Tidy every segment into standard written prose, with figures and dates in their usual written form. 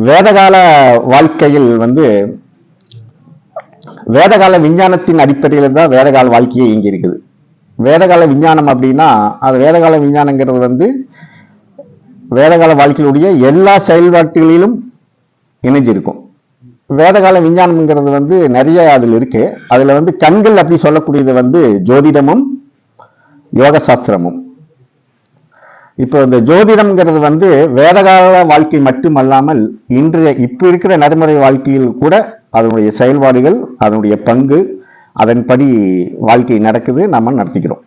வேதகால வாழ்க்கையில் வேதகால விஞ்ஞானத்தின் அடிப்படையில் தான் வேதகால வாழ்க்கையே இயங்கி இருக்குது. வேதகால விஞ்ஞானம் அப்படின்னா அது வேதகால விஞ்ஞானங்கிறது வேதகால வாழ்க்கையுடைய எல்லா செயல்பாட்டுகளிலும் இணைஞ்சிருக்கும். வேதகால விஞ்ஞானம்ங்கிறது நிறைய அதில் இருக்கு. அதுல கண்கள் அப்படி சொல்லக்கூடியது ஜோதிடமும் யோக சாஸ்திரமும். இப்போ இந்த ஜோதிடம்ங்கிறது வேதகால வாழ்க்கை மட்டுமல்லாமல் இப்ப இருக்கிற நடைமுறை வாழ்க்கையில் கூட அதனுடைய செயல்பாடுகள், அதனுடைய பங்கு, அதன்படி வாழ்க்கை நடக்குது, நம்ம நடத்திக்கிறோம்.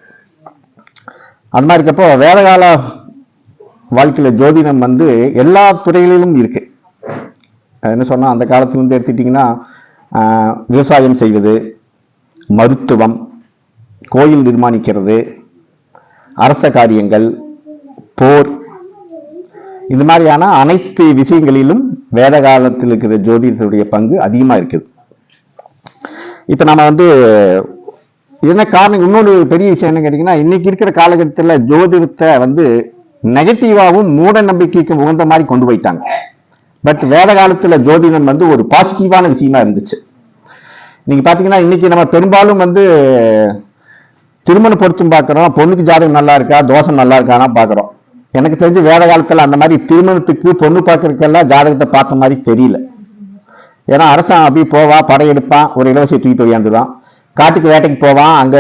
அது மாதிரி இருக்கப்போ வேதகால வாழ்க்கையில ஜோதிடம் எல்லா துறைகளிலும் இருக்கு. என்ன சொன்னா, அந்த காலத்திலிருந்து எடுத்துட்டீங்கன்னா விவசாயம் செய்வது, மருத்துவம், கோயில் நிர்மாணிக்கிறது, அரச காரியங்கள், போர், இந்த மாதிரியான அனைத்து விஷயங்களிலும் வேத காலத்தில் இருக்கிற ஜோதிடத்துடைய பங்கு அதிகமா இருக்குது. இப்ப நம்ம என்ன காரணம், இன்னொரு பெரிய விஷயம் என்ன கேட்டீங்கன்னா, இன்னைக்கு இருக்கிற காலகட்டத்தில் ஜோதிடத்தை நெகட்டிவாவும் மூட நம்பிக்கைக்கு உகந்த மாதிரி கொண்டு போயிட்டாங்க. பட் வேத காலத்துல ஜோதிடம் ஒரு பாசிட்டிவான விஷயமா இருந்துச்சு. நீங்க பாத்தீங்கன்னா இன்னைக்கு நம்ம பெரும்பாலும் திருமண பொருத்தம் பார்க்கிறோம், பொண்ணுக்கு ஜாதகம் நல்லா இருக்கா, தோஷம் நல்லா இருக்கானா பாக்குறோம். எனக்கு தெரிஞ்சு வேத காலத்துல அந்த மாதிரி திருமணத்துக்கு பொண்ணு பார்க்கறதுக்கெல்லாம் ஜாதகத்தை பார்த்த மாதிரி தெரியல. ஏன்னா அரசாங்கம் அப்படி போவான், படையெடுப்பான், ஒரு இலவசியை தூக்கிட்டு வந்துடுவான், காட்டுக்கு வேட்டைக்கு போவான், அங்க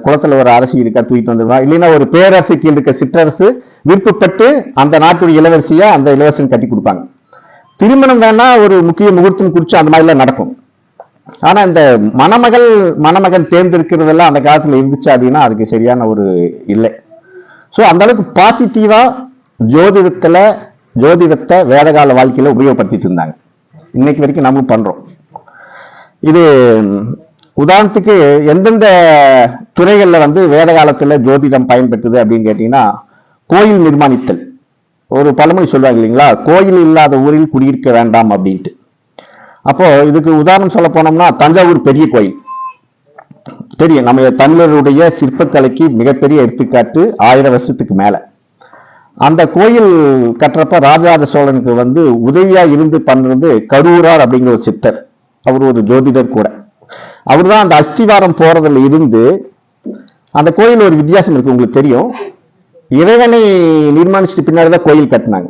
குளத்துல ஒரு அரசி இருக்கா தூக்கிட்டு வந்துடுவான், இல்லைன்னா ஒரு பேரரசு கீழ் இருக்க சிற்றரசு விருப்பப்பட்டு அந்த நாட்டுடைய இளவரசியா அந்த இலவசம் கட்டி கொடுப்பாங்க. திருமணம் வேணா ஒரு முக்கிய முகூர்த்தம் குறிச்சு அந்த மாதிரிலாம் நடக்கும். ஆனா இந்த மணமகன் தேர்ந்தெடுக்கிறதெல்லாம் அந்த காலத்துல இருந்துச்சு அப்படின்னா அதுக்கு சரியான ஒரு இல்லை. ஸோ அந்த அளவுக்கு பாசிட்டிவா ஜோதிடத்தை வேதகால வாழ்க்கையில உபயோகப்படுத்திட்டு இருந்தாங்க. இன்னைக்கு வரைக்கும் நம்ம பண்றோம். இது உதாரணத்துக்கு எந்தெந்த துறைகள்ல வேத காலத்துல ஜோதிடம் பயன்படுத்துது அப்படின்னு கேட்டீங்கன்னா, கோயில் நிர்மாணித்தல். ஒரு பழமொழி சொல்லுவாங்க இல்லைங்களா, கோயில் இல்லாத ஊரில் குடியிருக்க வேண்டாம் அப்படின்ட்டு. அப்போ இதுக்கு உதாரணம் சொல்ல போனோம்னா, தஞ்சாவூர் பெரிய கோயில் தெரியும், நம்ம தமிழருடைய சிற்பக்கலைக்கு மிகப்பெரிய எடுத்துக்காட்டு, 1000 வருஷத்துக்கு மேல. அந்த கோயில் கட்டுறப்ப ராஜராஜ சோழனுக்கு உதவியா இருந்து பண்றது கரூரார் அப்படிங்கிற ஒரு சித்தர். அவர் ஒரு ஜோதிடர் கூட. அவர் தான் அந்த அஸ்திவாரம் போறதுல இருந்து அந்த கோயில் ஒரு வித்தியாசம் இருக்கு, உங்களுக்கு தெரியும். இறைவனை நிர்மாணிச்சுட்டு பின்னாடிதான் கோயில் கட்டினாங்க.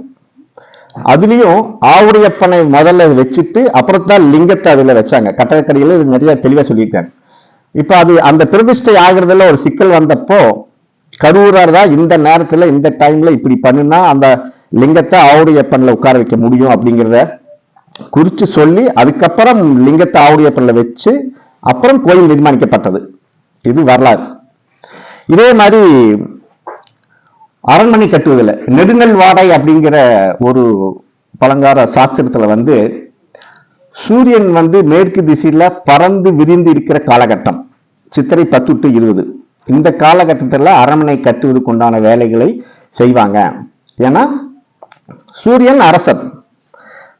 அதுலயும் ஆவுடையப்பனை முதல்ல வச்சுட்டு அப்புறத்தான் லிங்கத்தை அதுல வச்சாங்க. கட்டடக்கடையில இது நிறைய தெளிவா சொல்லியிருக்காங்க. இப்ப அந்த பிரதிஷ்டை ஆகிறதுல ஒரு சிக்கல் வந்தப்போ கரூரார் தான் இந்த நேரத்துல இந்த டைம்ல இப்படி பண்ணுனா அந்த லிங்கத்தை ஆவுடையப்பன்ல உட்கார வைக்க முடியும் அப்படிங்கிறத குறிச்சு சொல்லி அதுக்கப்புறம் லிங்கத்தை ஆவுடையப்பன்ல வச்சு அப்புறம் கோயில் நிர்மாணிக்கப்பட்டது. இது வரலாறு. இதே மாதிரி அரண்மனை கட்டுவதில் நெடுங்கல் வாடை அப்படிங்கிற ஒரு பழங்கால சாஸ்திரத்துல சூரியன் மேற்கு திசையில பறந்து விரிந்து இருக்கிற காலகட்டம் சித்திரை 10 to 20. இந்த காலகட்டத்தில் அரண்மனை கட்டுவதற்கு உண்டான வேலைகளை செய்வாங்க. ஏன்னா சூரியன் அரசர்.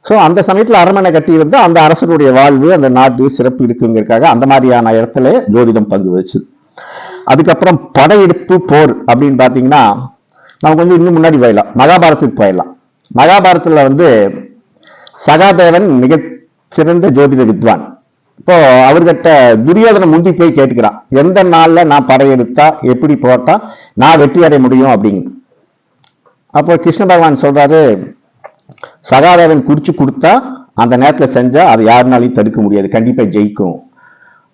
ஸோ அந்த சமயத்தில் அரண்மனை கட்டியிருந்தா அந்த அரசருடைய வாழ்வு, அந்த நாட்டு சிறப்பு இருக்குங்கிறதுக்காக அந்த மாதிரியான இடத்துல ஜோதிடம் பங்கு வச்சு. அதுக்கப்புறம் படையெடுப்பு, போர் அப்படின்னு பார்த்தீங்கன்னா நம்ம இன்னும் முன்னாடி போயிடலாம், மகாபாரதத்துக்கு போயிடலாம். மகாபாரதத்துல சகாதேவன் மிக சிறந்த ஜோதிட வித்வான். இப்போ அவர்கிட்ட துரியோதனை முந்தி போய் கேட்டுக்கிறான், எந்த நாள்ல நான் படையெடுத்தா எப்படி போட்டா நான் வெற்றி அடைய முடியும் அப்படின்னு. அப்போ கிருஷ்ண பகவான் சொல்றாரு, சகாதேவன் குறிச்சு கொடுத்தா அந்த நேரத்துல செஞ்சா அதை யாருனாலையும் தடுக்க முடியாது, கண்டிப்பா ஜெயிக்கும்,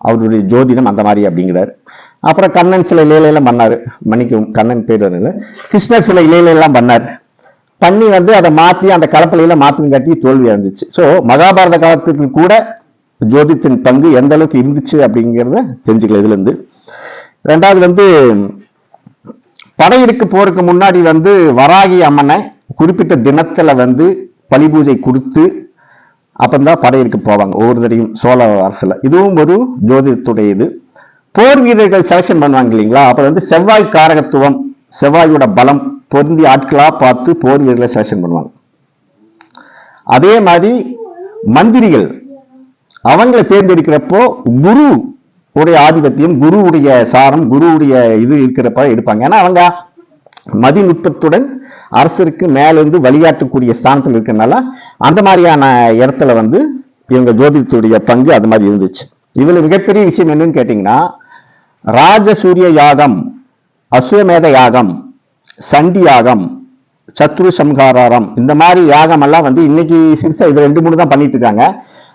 அவருடைய ஜோதிடம் அந்த மாதிரி அப்படிங்கிறார். அப்புறம் கண்ணன் சில இலையிலாம் பண்ணாரு, மன்னிக்கும் கண்ணன் பேர் வரல, கிருஷ்ணர் சில இலையிலாம் பண்ணார். பண்ணி அதை மாற்றி அந்த கலப்பலையில மாற்றி காட்டி தோல்வி அடைஞ்சிச்சு. ஸோ மகாபாரத காலத்துக்கு கூட ஜோதிடத்தின் பங்கு எந்த அளவுக்கு இருந்துச்சு அப்படிங்கிறத தெரிஞ்சுக்கலாம் இதுல இருந்து. ரெண்டாவது படையெடுக்க போறதுக்கு முன்னாடி வராகி அம்மனை குறிப்பிட்ட தினத்துல பலி பூஜை கொடுத்து அப்பந்தான் படையெடுக்க போவாங்க ஒவ்வொரு தடையும் சோழ அரசுல. இதுவும் ஒரு ஜோதிடத்துடைய இது. போர் வீரர்கள் செலக்ஷன் பண்ணுவாங்க இல்லைங்களா, அப்ப செவ்வாய் காரகத்துவம், செவ்வாயோட பலம் பொருந்தி ஆட்களா பார்த்து போர் வீரர்களை செலக்ஷன் பண்ணுவாங்க. அதே மாதிரி மந்திரிகள் அவங்களை தேர்ந்தெடுக்கிறப்போ குரு உடைய ஆதிபத்தியம், குருவுடைய சாரம், குருவுடைய இது இருக்கிறப்ப எடுப்பாங்க. ஏன்னா அவங்க மதிநுட்பத்துடன் அரசருக்கு மேலிருந்து வழிகாட்டக்கூடிய ஸ்தானத்தில் இருக்கிறதுனால அந்த மாதிரியான இடத்துல வந்து இவங்க ஜோதிடத்துடைய பங்கு அது மாதிரி இருந்துச்சு. இதுல மிகப்பெரிய விஷயம் என்னன்னு கேட்டீங்கன்னா, ராஜசூரிய யாகம், அசுவமேத யாகம், சண்டி யாகம், சத்ரு சம்ஹாரம், இந்த மாதிரி யாகம் எல்லாம் வந்து இன்னைக்கு சிறுசா இது 2-3 தான் பண்ணிட்டு இருக்காங்க.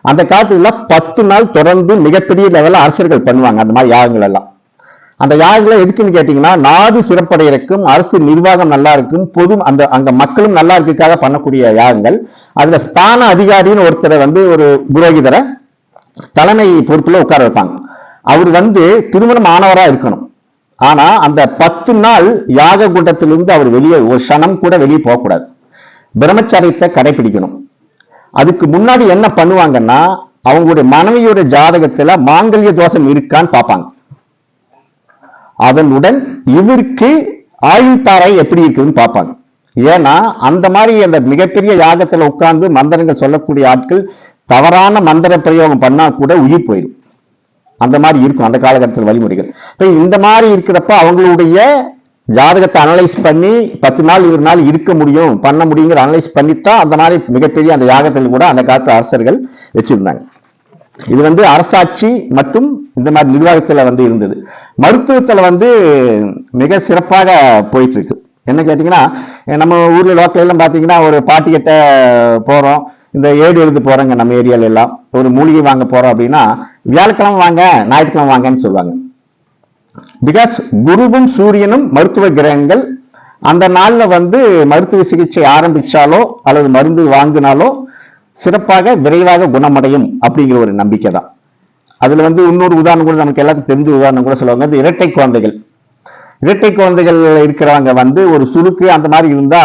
அந்த காலத்துல 10 நாள் தொடர்ந்து மிகப்பெரிய லெவல்ல அரசர்கள் பண்ணுவாங்க அந்த மாதிரி யாகங்கள் எல்லாம். அந்த யாகங்களை எதுக்குன்னு கேட்டீங்கன்னா, நாடு சிறப்படையிருக்கும், அரசு நிர்வாகம் நல்லா இருக்கும், பொது அங்க மக்களும் நல்லா இருக்குக்காக பண்ணக்கூடிய யாகங்கள். அதுல ஸ்தான அதிகாரின்னு ஒருத்தரை வந்து ஒரு புரோகிதரை தலைமை பொறுப்புல உட்கார வைப்பாங்க. அவர் வந்து திருமணம் ஆனவரா இருக்கணும். ஆனா அந்த 10 நாள் யாக கூட்டத்திலிருந்து அவர் வெளியே ஒரு க்ஷணம் கூட வெளியே போகக்கூடாது. பிரம்மச்சரியத்தை கடைபிடிக்கணும். அதுக்கு முன்னாடி என்ன பண்ணுவாங்கன்னா, அவங்களுடைய மனைவியோட ஜாதகத்துல மாங்கல்ய தோஷம் இருக்கான்னு பார்ப்பாங்க. அதனுடன் இவருக்கு ஆயுள் தாரை எப்படி இருக்குதுன்னு பார்ப்பாங்க. ஏன்னா அந்த மாதிரி அந்த மிகப்பெரிய யாகத்துல உட்கார்ந்து மந்திரங்கள் சொல்லக்கூடிய ஆட்கள் தவறான மந்திர பிரயோகம் பண்ணா கூட உயிர் போயிடும். அந்த மாதிரி இருக்கும் அந்த காலகட்டத்தில் வழிமுறைகள். இந்த மாதிரி இருக்கிறப்ப அவங்களுடைய ஜாதகத்தை அனலைஸ் பண்ணி 10 நாள் 20 நாள் இருக்க முடியும் பண்ண முடியுங்கிற அனலைஸ் பண்ணித்தான் அந்த மாதிரி மிகப்பெரிய அந்த யாகத்தில் கூட அந்த காலத்து அரசர்கள் வச்சிருந்தாங்க. இது வந்து அரசாட்சி மற்றும் இந்த மாதிரி நிர்வாகத்துல வந்து இருந்தது. மருத்துவத்துல வந்து மிக சிறப்பாக போயிட்டு இருக்கு. என்ன கேட்டீங்கன்னா, நம்ம ஊர்ல லோக்கல் எல்லாம் பாத்தீங்கன்னா, ஒரு பாட்டி கிட்ட போறோம், இந்த ஏடு எழுது போறோங்க நம்ம ஏரியால எல்லாம், ஒரு மூலிகை வாங்க போறோம் அப்படின்னா வியாழக்கிழமை வாங்க ஞாயிற்றுக்கிழமை வாங்கன்னு சொல்லுவாங்க. பிகாஸ் குருவும் சூரியனும் மருத்துவ கிரகங்கள். அந்த நாள்ல வந்து மருத்துவ சிகிச்சை ஆரம்பிச்சாலோ அல்லது மருந்து வாங்கினாலோ சிறப்பாக விரைவாக குணமடையும் அப்படிங்கிற ஒரு நம்பிக்கை தான். அதுல வந்து இன்னொரு உதாரணம் கூட நமக்கு எல்லாத்துக்கும் தெரிஞ்ச உதாரணம் கூட சொல்லுவாங்க. இந்த இரட்டை குழந்தைகள் இருக்கிறவங்க வந்து ஒரு சுருக்கு அந்த மாதிரி இருந்தா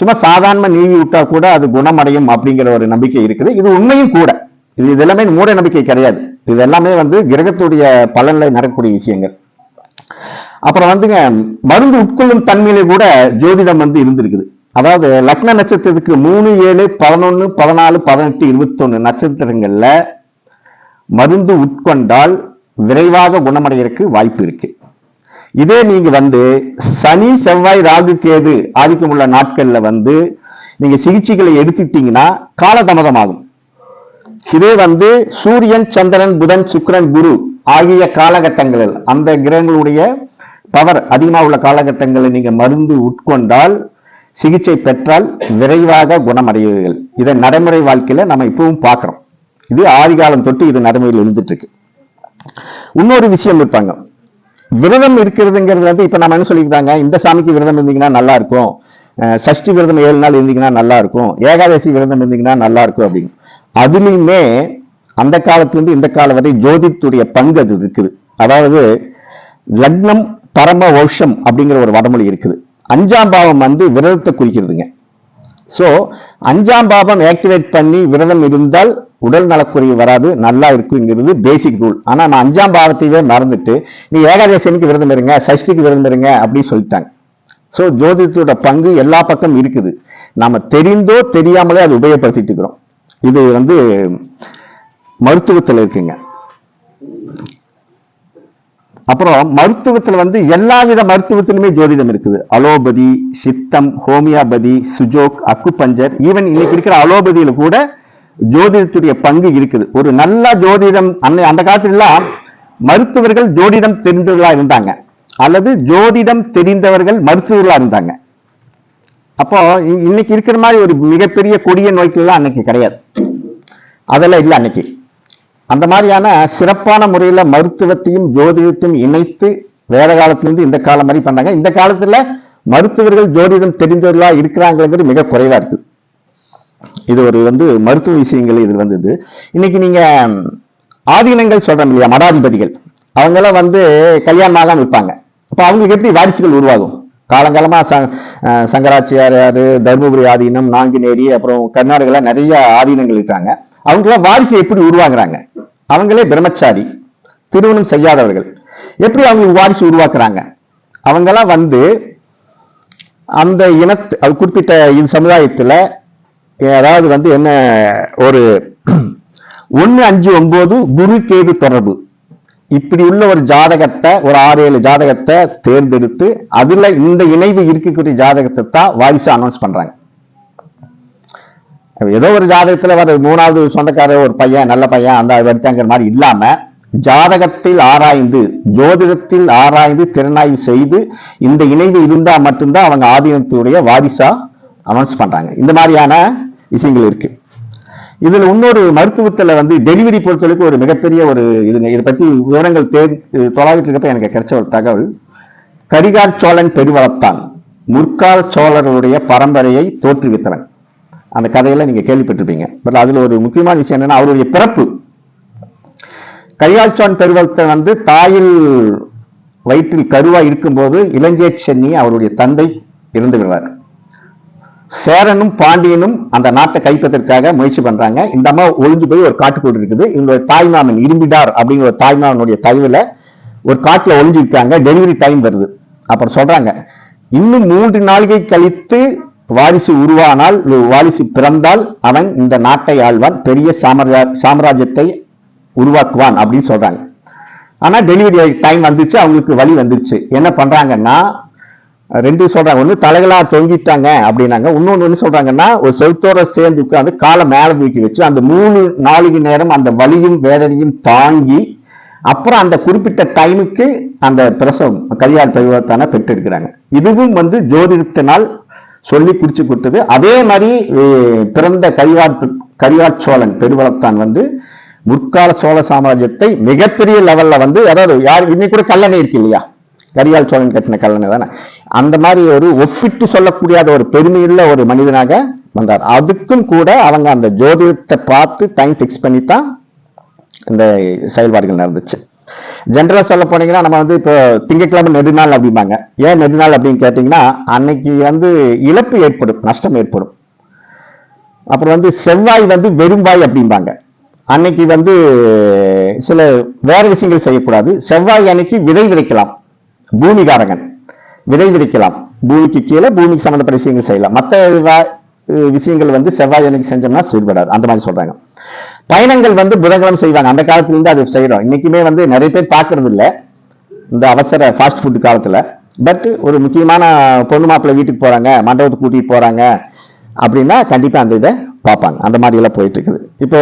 சும்மா சாதாரண நீவி விட்டா கூட அது குணமடையும் அப்படிங்கிற ஒரு நம்பிக்கை இருக்குது. இது உண்மையும் கூட. இது எல்லாமே மூட நம்பிக்கை கிடையாது. இது எல்லாமே வந்து கிரகத்துடைய பலன்ல நடக்கக்கூடிய விஷயங்கள். அப்புறம் வந்துங்க, மருந்து உட்கொள்ளும் தன்மையில கூட ஜோதிடம் வந்து இருந்திருக்குது. அதாவது லக்ன நட்சத்திரத்துக்கு 3, 7, 11, 14, 18, 21 நட்சத்திரங்கள்ல மருந்து உட்கொண்டால் விரைவாக குணமடைகிறதுக்கு வாய்ப்பு இருக்கு. இதே நீங்க வந்து சனி, செவ்வாய், ராகு, கேது ஆதிக்கம் உள்ள நாட்கள்ல வந்து நீங்க சிகிச்சைகளை எடுத்துட்டீங்கன்னா காலதாமதமாகும். இதே வந்து சூரியன், சந்திரன், புதன், சுக்கிரன், குரு ஆகிய காலகட்டங்களில் அந்த கிரகங்களுடைய பவர் அதிகமாக உள்ள காலகட்டங்களில் நீங்க மருந்து உட்கொண்டால், சிகிச்சை பெற்றால் விரைவாக குணமடைவீர்கள். இதை நடைமுறை வாழ்க்கையில நம்ம இப்பவும் பார்க்கிறோம். இது ஆதிகாலம் தொட்டு இது நடைமுறையில் இருந்துட்டு இருக்கு. இன்னொரு விஷயம் இருப்பாங்க, விரதம் இருக்கிறதுங்கிறது வந்து இப்ப நம்ம என்ன சொல்லிக்கிறாங்க, இந்த சாமிக்கு விரதம் இருந்தீங்கன்னா நல்லா இருக்கும், சஷ்டி விரதம் 7 நாள் இருந்தீங்கன்னா நல்லா இருக்கும், ஏகாதசி விரதம் இருந்தீங்கன்னா நல்லா இருக்கும் அப்படின்னு. அதுலயுமே அந்த காலத்திலிருந்து இந்த காலம் வரை ஜோதித்துடைய பங்கு அது இருக்குது. அதாவது லக்னம் பரம வௌஷம் அப்படிங்கிற ஒரு வடமொழி இருக்குது. 5ஆம் பாவம் வந்து விரதத்தை குறிக்கிறதுங்க. சோ 5ஆம் பாவம் ஆக்டிவேட் பண்ணி விரதம் இருந்தால் உடல் நலக்குறைவு வராது, நல்லா இருக்குங்கிறது பேசிக் ரூல். ஆனா நான் 5ஆம் பாவத்தையே மறந்துட்டு நீ ஏகாதசிக்கு விரதம் இருங்க, சஷ்டிக்கு விரதம் இருங்க அப்படின்னு சொல்லிட்டாங்க. சோ ஜோதிடத்தோட பங்கு எல்லா பக்கம் இருக்குது. நாம தெரிந்தோ தெரியாமலே அது உபயோகப்படுத்திட்டு இருக்கிறோம். இது வந்து மருத்துவத்தில் இருக்குங்க. அப்புறம் மருத்துவத்துல வந்து எல்லாவித மருத்துவத்திலுமே ஜோதிடம் இருக்குது. அலோபதி, சித்தம், ஹோமியோபதி, சுஜோக், அக்குபஞ்சர், ஈவன் இன்னைக்கு இருக்கிற அலோபதியில கூட ஜோதிடத்துடைய பங்கு இருக்குது. ஒரு நல்ல ஜோதிடம் அந்த காலத்திலாம் மருத்துவர்கள் ஜோதிடம் தெரிந்தவர்களா இருந்தாங்க, அல்லது ஜோதிடம் தெரிந்தவர்கள் மருத்துவர்களா இருந்தாங்க. அப்போ இன்னைக்கு இருக்கிற மாதிரி ஒரு மிகப்பெரிய கொடிய நோய்க்கெல்லாம் அன்னைக்கு கிடையாது, அதெல்லாம் இல்லை அன்னைக்கு. அந்த மாதிரியான சிறப்பான முறையில மருத்துவத்தையும் ஜோதிடத்தையும் இணைத்து வேற காலத்திலிருந்து இந்த காலம் மாதிரி பண்ணாங்க. இந்த காலத்துல மருத்துவர்கள் ஜோதிடம் தெரிந்தவர்களா இருக்கிறாங்கிறது மிக குறைவா இருக்கு. இது ஒரு வந்து மருத்துவ விஷயங்கள் இது வந்தது. இன்னைக்கு நீங்க ஆதீனங்கள் சொல்றோம் இல்லையா, மடாதிபதிகள், அவங்க எல்லாம் வந்து கல்யாணம் ஆகாம இருப்பாங்க. அப்ப அவங்களுக்கு எப்படி வாரிசுகள் உருவாகும்? காலங்காலமா சங்கராச்சாரியாரு, தர்மபுரி ஆதீனம், நாங்குநேரி, அப்புறம் கர்நாடகால நிறைய ஆதீனங்கள் இருக்காங்க. அவங்களாம் வாரிசு எப்படி உருவாக்குறாங்க? அவங்களே பிரம்மச்சாரி, திருமணம் செய்யாதவர்கள், எப்படி அவங்களுக்கு வாரிசு உருவாக்குறாங்க? அவங்கெல்லாம் வந்து அந்த இனத்து குறிப்பிட்ட இந்த சமுதாயத்துல, அதாவது வந்து என்ன, ஒரு 1, 5, 9 குரு கேது தொடர்பு, இப்படி உள்ள ஒரு ஜாதகத்தை, ஒரு 6-7 ஜாதகத்தை தேர்ந்தெடுத்து அதுல இந்த இணைவு இருக்கக்கூடிய ஜாதகத்தை தான் வாரிசு அனௌன்ஸ் பண்றாங்க. ஏதோ ஒரு ஜாதகத்துல வர 3வது சொந்தக்கார ஒரு பையன் நல்ல பையன் அந்த வரித்தாங்கிற மாதிரி இல்லாம, ஜாதகத்தில் ஆராய்ந்து, ஜோதிடத்தில் ஆராய்ந்து திறனாய்வு செய்து இந்த இணைவு இருந்தா மட்டும்தான் அவங்க ஆதீனத்துடைய வாரிசா அனௌன்ஸ் பண்றாங்க. இந்த மாதிரியான விஷயங்கள் இருக்கு. இதுல இன்னொரு மருத்துவத்துல டெலிவரி பொறுத்தவரைக்கும் ஒரு மிகப்பெரிய ஒரு இதுங்க. இதை பத்தி விவரங்கள் தொலைவிட்டு இருக்கப்ப எனக்கு கிடைச்ச ஒரு தகவல், கரிகால் சோழன் பெருவளத்தான் முற்கால சோழர்களுடைய பரம்பரையை தோற்றுவித்தவன். அந்த கதையில நீங்க கேள்விப்பட்டிருப்பீங்க. பட் அதுல ஒரு முக்கியமான விஷயம் என்னன்னா, அவருடைய பிறப்பு. கரிகால் சோழன் பெருவளத்தன் தாயில் வயிற்றில் கருவா இருக்கும்போது இளஞ்சேட் சென்னி அவருடைய தந்தை இறந்து விடுவார். சேரனும் பாண்டியனும் அந்த நாட்டை கைப்பற்றதற்காக முயற்சி பண்றாங்க. இந்த அம்மா ஒளிஞ்சு போய் ஒரு காட்டுக்குள்ள இருக்குது. இவங்களுடைய தாய்மாமன் இரும்பிடார் அப்படிங்கிற ஒரு தாய்மாமனுடைய தயவுல ஒரு காட்டுல ஒளிஞ்சு இருக்காங்க. டெலிவரி டைம் வருது. அப்புறம் சொல்றாங்க, இன்னும் 3 நாளிகை கழித்து வாரிசு உருவானால், வாரிசு பிறந்தால் அவன் இந்த நாட்டை ஆழ்வான், பெரிய சாம்ராஜ்யத்தை உருவாக்குவான் அப்படின்னு சொல்றாங்க. ஆனா டெலிவரி டைம் வந்துச்சு, அவங்களுக்கு வலி வந்துருச்சு. என்ன பண்றாங்கன்னா 2 சொல்றாங்க. ஒண்ணு தலைகளா தொங்கிட்டாங்க அப்படின்னாங்க. இன்னொன்னு சொல்றாங்கன்னா ஒரு செவுத்தோட சேர்ந்து உட்கார்ந்து காலை மேல தூக்கி வச்சு அந்த 3 நாளிகை நேரம் அந்த வலியும் வேதனையும் தாங்கி அப்புறம் அந்த குறிப்பிட்ட டைமுக்கு அந்த பிரசவம் கரிகால் பெருவளத்தான பெற்றெடுக்கிறாங்க. இதுவும் ஜோதிடத்தினால் சொல்லி குறிச்சு கொடுத்தது. அதே மாதிரி பிறந்த கரிகால் சோழன் பெருவளத்தான் முற்கால சோழ சாம்ராஜ்யத்தை மிகப்பெரிய லெவல்ல அதாவது யார் இன்னைக்கு கூட கல்லணை இருக்கு இல்லையா, கரிகால் சோழன் கட்டின கல்லணை தானே, அந்த மாதிரி ஒரு ஒப்பிட்டு சொல்லக்கூடிய ஒரு பெருமையுள்ள ஒரு மனிதனாக வந்தார். அதுக்கும் கூட அவங்க அந்த ஜோதிடத்தை பார்த்து டைம் பிக்ஸ் பண்ணித்தான் இந்த செயல்பாடுகள் நடந்துச்சு. ஜென்ரலா சொல்ல போனீங்கன்னா நம்ம இப்போ திங்கட்கிழமை நெடுநாள் அப்படிம்பாங்க. ஏன் நெடுநாள் அப்படின்னு கேட்டீங்கன்னா, அன்னைக்கு இழப்பு ஏற்படும், நஷ்டம் ஏற்படும். அப்புறம் செவ்வாய் வெறும்பாய் அப்படிம்பாங்க. அன்னைக்கு சில வேற விஷயங்கள் செய்யக்கூடாது. செவ்வாய் அன்னைக்கு விதை விதைக்கலாம், பூமிகாரகன் விதை விதைக்கலாம், பூமிக்கு கீழே பூமிக்கு சம்பந்தப்பட்ட விஷயங்கள் செய்யலாம். மற்ற விஷயங்கள் செவ்வாய் அன்னைக்கு செஞ்சோம்னா செயல்படாது. அந்த மாதிரி சொல்றாங்க. பயணங்கள் புதன்கிழமை செய்வாங்க. அந்த காலத்துல இருந்து அது செய்யறோம். இன்னைக்குமே நிறைய பேர் பார்க்கறது இல்லை இந்த அவசர ஃபாஸ்ட் ஃபுட் காலத்துல. பட் ஒரு முக்கியமான பொண்ணு மாப்பிள்ளை வீட்டுக்கு போறாங்க, மண்டபத்துக்கு கூட்டிட்டு போறாங்க அப்படின்னா கண்டிப்பா அந்த இதை பார்ப்பாங்க. அந்த மாதிரி எல்லாம் போயிட்டு இருக்குது. இப்போ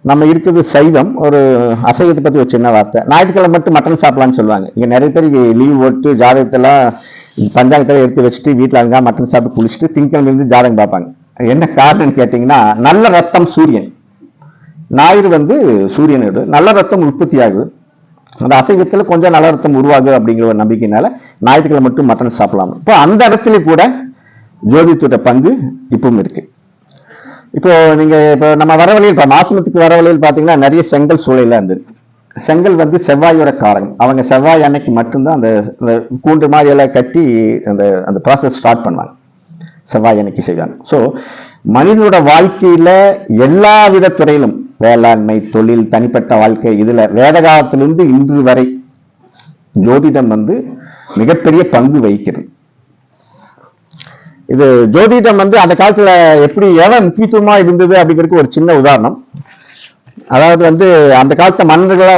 நம்ம இருக்குது சைவம். ஒரு அசைவத்தை பத்தி ஒரு சின்ன வார்த்தை. ஞாயிற்றுக்கிழமை மட்டும் மட்டன் சாப்பிடலாம்னு சொல்லுவாங்க. இங்க நிறைய பேர் லீவ் போட்டு ஜாதகத்தெல்லாம் பஞ்சாங்கத்தில் எடுத்து வச்சுட்டு வீட்டில் அங்கே மட்டன் சாப்பிட்டு குளிச்சுட்டு திங்கக்கிழமை இருந்து ஜாதகம் பார்ப்பாங்க. என்ன காரணம்னு கேட்டீங்கன்னா, நல்ல ரத்தம் சூரியன், ஞாயிறு சூரியனோடு நல்ல ரத்தம் உற்பத்தி ஆகுது. அந்த அசைவத்துல கொஞ்சம் நல்ல ரத்தம் உருவாகுது அப்படிங்கிற ஒரு நம்பிக்கையினால ஞாயிற்றுக்கிழமை மட்டும் மட்டன் சாப்பிடலாம். இப்போ அந்த இடத்துல கூட ஜோதிடத்தோட பங்கு இப்பவும் இருக்கு. இப்போ நீங்க இப்போ நம்ம வரவழியில் இப்போ ஆசிரமத்துக்கு வரவழியில் பாத்தீங்கன்னா நிறைய செங்கல் சூளையில இருந்திருக்கு. செங்கல் செவ்வாயோட காரகம். அவங்க செவ்வாய் அன்னைக்கு மட்டும்தான் அந்த கூண்டு மாதிரி எல்லாம் கட்டி அந்த அந்த ப்ராசஸ் ஸ்டார்ட் பண்ணுவாங்க. செவ்வாய் அன்னைக்கு செய்வாங்க. ஸோ மனிதனோட வாழ்க்கையில எல்லா வித துறையிலும், வேளாண்மை, தொழில், தனிப்பட்ட வாழ்க்கை, இதுல வேத காலத்திலிருந்து இன்று வரை ஜோதிடம் மிகப்பெரிய பங்கு வகிக்கிறது. இது ஜோதிடம் அந்த காலத்துல எப்படி எவ்வளவு முக்கியத்துவமா இருந்தது அப்படிங்கிறதுக்கு ஒரு சின்ன உதாரணம். அதாவது அந்த காலத்து மன்னர்களா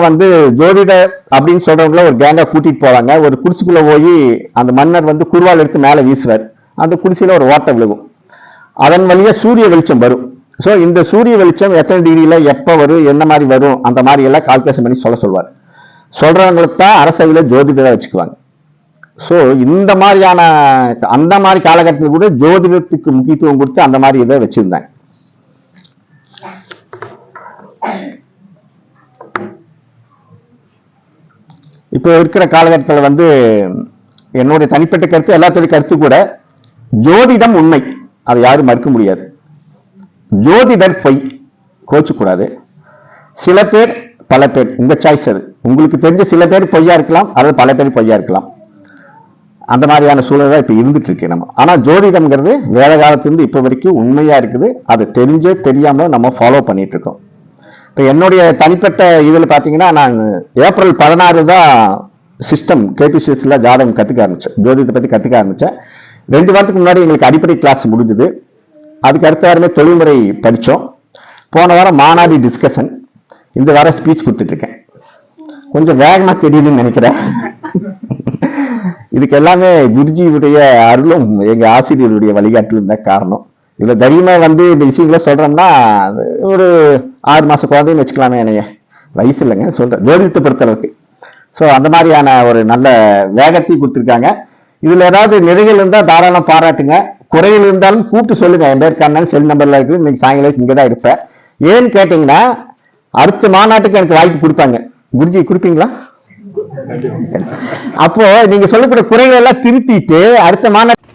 ஜோதிட அப்படின்னு சொல்றவங்கள ஒரு கேங்கா கூட்டிட்டு போவாங்க. ஒரு குடிசுக்குள்ள போய் அந்த மன்னர் குருவால் எடுத்து மேல வீசுவார். அந்த குடிசையில ஒரு ஓட்டை விழுகும். அதன் வழியா சூரிய வெளிச்சம் வரும். ஸோ இந்த சூரிய வெளிச்சம் எத்தனை டிகிரியில எப்ப வரும், என்ன மாதிரி வரும், அந்த மாதிரி எல்லாம் கால்குலேஷன் பண்ணி சொல்லுவார். சொல்றவங்களுக்கு தான் அரசவையில ஜோதிடரை வச்சுக்குவாங்க. ஸோ இந்த மாதிரியான அந்த மாதிரி காலகட்டத்தில் கூட ஜோதிடத்துக்கு முக்கியத்துவம் கொடுத்து அந்த மாதிரி இதை வச்சிருந்தாங்க. இப்போ இருக்கிற காலகட்டத்தில் என்னுடைய தனிப்பட்ட கருத்து, எல்லாத்துடைய கருத்து கூட, ஜோதிடம் உண்மை, அதை யாரும் மறுக்க முடியாது. ஜோதிடர் பொய், கோச்சக்கூடாது. சில பேர், பல பேர், உங்க சாய்ஸ். அது உங்களுக்கு தெரிஞ்ச சில பேர் பொய்யா இருக்கலாம், அல்லது பல பேர் பொய்யா இருக்கலாம். அந்த மாதிரியான சூழல் தான் இப்ப இருந்துட்டு இருக்கு நம்ம. ஆனா ஜோதிடம்ங்கிறது வேத காலத்திலிருந்து இப்ப வரைக்கும் உண்மையா இருக்குது. அது தெரிஞ்சே தெரியாம நம்ம ஃபாலோ பண்ணிட்டு இருக்கோம். இப்ப என்னுடைய தனிப்பட்ட இதுல பாத்தீங்கன்னா, நான் ஏப்ரல் 16 தான் சிஸ்டம் கேபிசிஎஸ்ல ஜாதகம் கத்துக்க ஆரம்பிச்சேன், ஜோதிடத்தை பத்தி கத்துக்க ஆரம்பிச்சேன். 2 வாரத்துக்கு முன்னாடி எங்களுக்கு அடிப்படை கிளாஸ் முடிஞ்சது. அதுக்கு அடுத்த வாரமே தொழில்முறை படித்தோம். போன வாரம் மாநாடு டிஸ்கஷன், இந்த வாரம் ஸ்பீச் கொடுத்துட்டு இருக்கேன். கொஞ்சம் வேகமா தெரியுதுன்னு நினைக்கிறேன். இதுக்கு எல்லாமே குருஜியுடைய அருளும் எங்க ஆசிரியருடைய வழிகாட்டுலும் தான் காரணம். இவ்வளவு தைரியமா வந்து இந்த விஷயங்களை சொல்றோம்னா ஒரு 6 மாச குழந்தைன்னு வச்சுக்கலாமே. என்னைய வயசு இல்லைங்க சொல்றேன், ஜோதிடத்தை பொறுத்த அளவுக்கு. ஸோ அந்த மாதிரியான ஒரு நல்ல வேகத்தை கொடுத்துருக்காங்க. இதுல ஏதாவது நிறைகள் இருந்தா தாராளம் பாராட்டுங்க, குறைகள் இருந்தாலும் கூப்பிட்டு சொல்லுங்க. என் பேர் கண்ணன், செல் நம்பர்ல இருக்கு. இன்னைக்கு சாயங்காலம் இங்கதான் இருப்பேன். ஏன்னு கேட்டீங்கன்னா அடுத்த மாநாட்டுக்கு எனக்கு வாய்ப்பு கொடுப்பாங்க. குருஜி கொடுப்பீங்களா? அப்போ நீங்க சொல்லக்கூடிய குறைகள் எல்லாம் திருத்திட்டு அடுத்த மாநாட்டு